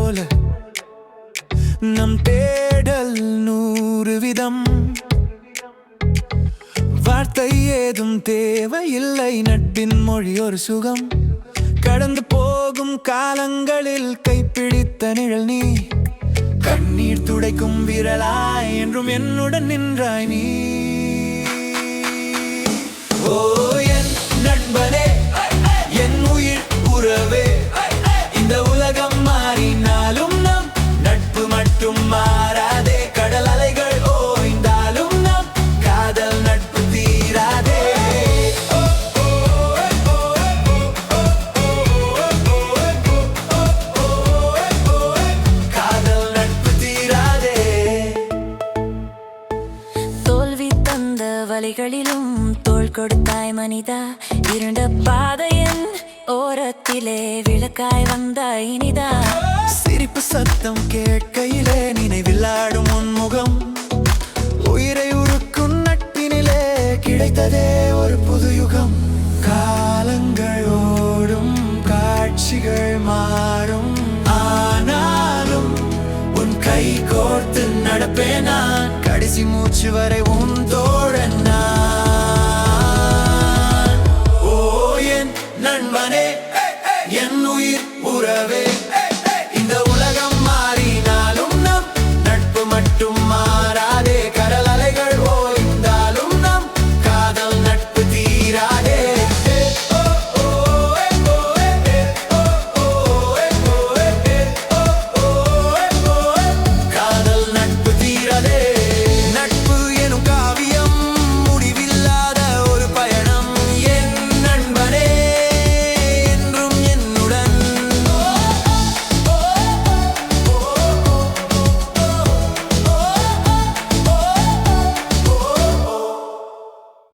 போல நம் தேடல் 100 விதம். வார்த்தை ஏதும் தேவையில்லை, நட்பின் மொழி ஒரு சுகம். கடந்து போகும் காலங்களில் கைப்பிடித்த நிழல் நீ, கண்ணீர் துடைக்கும் விரலாய் என்றும் என்னுடன் நின்றாய் நீ. ஓ என் நண்பனே, என் உயிர் உறவே, இந்த உலகம் மாறினாலும் நம் நட்பு மட்டும் மாறாதே. கடல் அலைகள் ஓய்ந்தாலும் நம் காதல் நட்பு தீராதே. காதல் நட்பு தீராதே. தோல்வி தந்த வழிகளிலும் தோள் கொடுத்தாய் மனிதா. இருண்ட பாதையின் ஓரத்திலே விளக்காய் வந்தாய் இனிதா. சிரிப்பு சத்தம் கேட்கையிலே நினைவில் ஆடும் உன்முகம். உயிரை உருக்கும் நட்பினிலே கிடைத்ததே ஒரு புது யுகம். காலங்கள் ஓடும், காட்சிகள் மாறும், ஆனாலும் உன் கை கோர்த்து நடப்பேன் நான். கடைசி மூச்சு வரை உன் தோள்